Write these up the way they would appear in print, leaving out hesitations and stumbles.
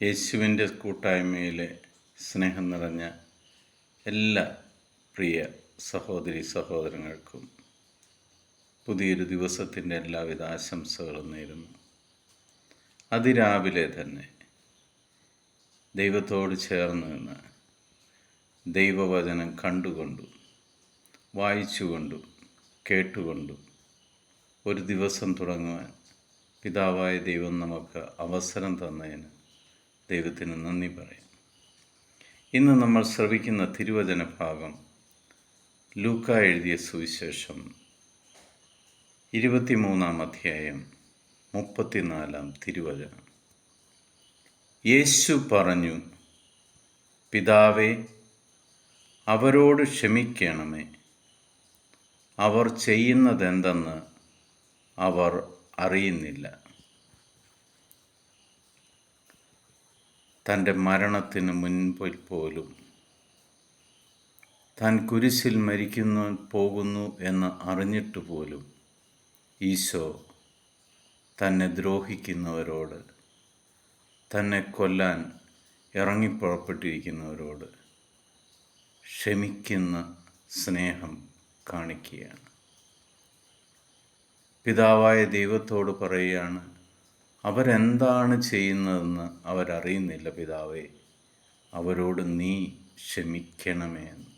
യേശുവിൻ്റെ കൂട്ടായ്മയിലെ സ്നേഹം നിറഞ്ഞ എല്ലാ പ്രിയ സഹോദരി സഹോദരങ്ങൾക്കും പുതിയൊരു ദിവസത്തിൻ്റെ എല്ലാവിധ ആശംസകളും നേരുന്നു. അതിരാവിലെ തന്നെ ദൈവത്തോട് ചേർന്ന് നിന്ന് ദൈവവചനം കണ്ടുകൊണ്ടും വായിച്ചുകൊണ്ടും കേട്ടുകൊണ്ടും ഒരു ദിവസം തുടങ്ങുവാൻ പിതാവായ ദൈവം നമുക്ക് അവസരം തന്നതിന് ദൈവത്തിന് നന്ദി പറയാം. ഇന്ന് നമ്മൾ ശ്രവിക്കുന്ന തിരുവചന ഭാഗം ലൂക്ക എഴുതിയ സുവിശേഷം 23-ാം അധ്യായം 34-ാം തിരുവചനം. യേശു പറഞ്ഞു, പിതാവേ, അവരോട് ക്ഷമിക്കണമേ, അവർ ചെയ്യുന്നതെന്തെന്ന് അവർ അറിയുന്നില്ല. തൻ്റെ മരണത്തിന് മുൻപിൽ പോലും താൻ കുരിശിൽ പോകുന്നു എന്ന് അറിഞ്ഞിട്ട് പോലും ഈശോ തന്നെ ദ്രോഹിക്കുന്നവരോട്, തന്നെ കൊല്ലാൻ ഇറങ്ങിപ്പുറപ്പെട്ടിരിക്കുന്നവരോട് ക്ഷമിക്കുന്ന സ്നേഹം കാണിക്കുകയാണ്. പിതാവായ ദൈവത്തോട് പറയുകയാണ്, അവരെന്താണ് ചെയ്യുന്നതെന്ന് അവരറിയുന്നില്ല പിതാവേ, അവരോട് നീ ക്ഷമിക്കണമേ എന്ന്.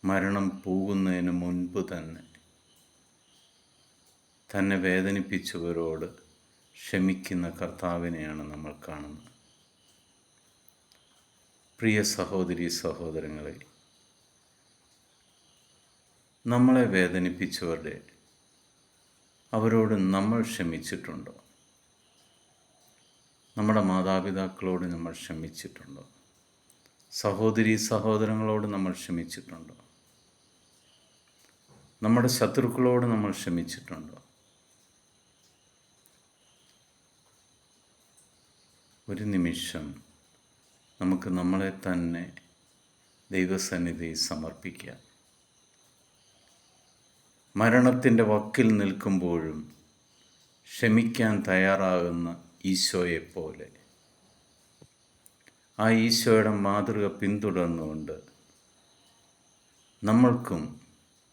മരണം പോകുന്നതിന് മുൻപ് തന്നെ വേദനിപ്പിച്ചവരോട് ക്ഷമിക്കുന്ന കർത്താവിനെയാണ് നമ്മൾ കാണുന്നത്. പ്രിയ സഹോദരി സഹോദരങ്ങളെ, നമ്മളെ അവരോട് നമ്മൾ ക്ഷമിച്ചിട്ടുണ്ടോ? നമ്മുടെ മാതാപിതാക്കളോട് നമ്മൾ ക്ഷമിച്ചിട്ടുണ്ടോ? സഹോദരി സഹോദരങ്ങളോട് നമ്മൾ ക്ഷമിച്ചിട്ടുണ്ടോ? നമ്മുടെ ശത്രുക്കളോട് നമ്മൾ ക്ഷമിച്ചിട്ടുണ്ടോ? ഒരു നിമിഷം നമുക്ക് നമ്മളെ തന്നെ ദൈവസന്നിധിയിൽ സമർപ്പിക്കാം. മരണത്തിൻ്റെ വക്കിൽ നിൽക്കുമ്പോഴും ക്ഷമിക്കാൻ തയ്യാറാകുന്ന ഈശോയെപ്പോലെ, ആ ഈശോയുടെ മാതൃക പിന്തുടർന്നുകൊണ്ട് നമ്മൾക്കും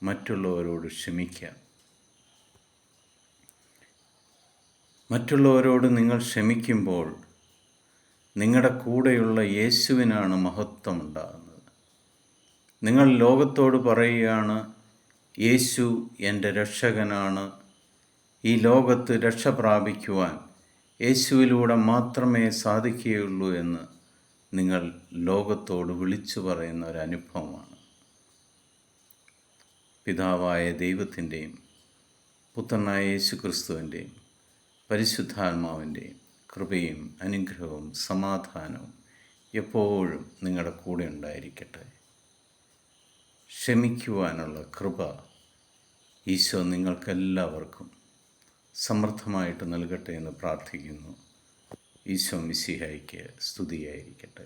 മറ്റുള്ളവരോട് ക്ഷമിക്കാം. മറ്റുള്ളവരോട് നിങ്ങൾ ക്ഷമിക്കുമ്പോൾ നിങ്ങളുടെ കൂടെയുള്ള യേശുവിനാണ് മഹത്വം ഉണ്ടാകുന്നത്. നിങ്ങൾ ലോകത്തോട് പറയുകയാണ്, യേശു എൻ്റെ രക്ഷകനാണ്, ഈ ലോകത്ത് രക്ഷ പ്രാപിക്കുവാൻ യേശുവിലൂടെ മാത്രമേ സാധിക്കുകയുള്ളൂ എന്ന് നിങ്ങൾ ലോകത്തോട് വിളിച്ചു പറയുന്ന ഒരനുഭവമാണ്. പിതാവായ ദൈവത്തിൻ്റെയും പുത്രനായ യേശു ക്രിസ്തുവിൻ്റെയും പരിശുദ്ധാത്മാവിൻ്റെയും കൃപയും അനുഗ്രഹവും സമാധാനവും എപ്പോഴും നിങ്ങളുടെ കൂടെ ഉണ്ടായിരിക്കട്ടെ. ക്ഷമിക്കുവാനുള്ള കൃപ ഈശോ നിങ്ങൾക്കെല്ലാവർക്കും സമൃദ്ധമായിട്ട് നൽകട്ടെ എന്ന് പ്രാർത്ഥിക്കുന്നു. ഈശോ മിശിഹായ്ക്ക് സ്തുതിയായിരിക്കട്ടെ.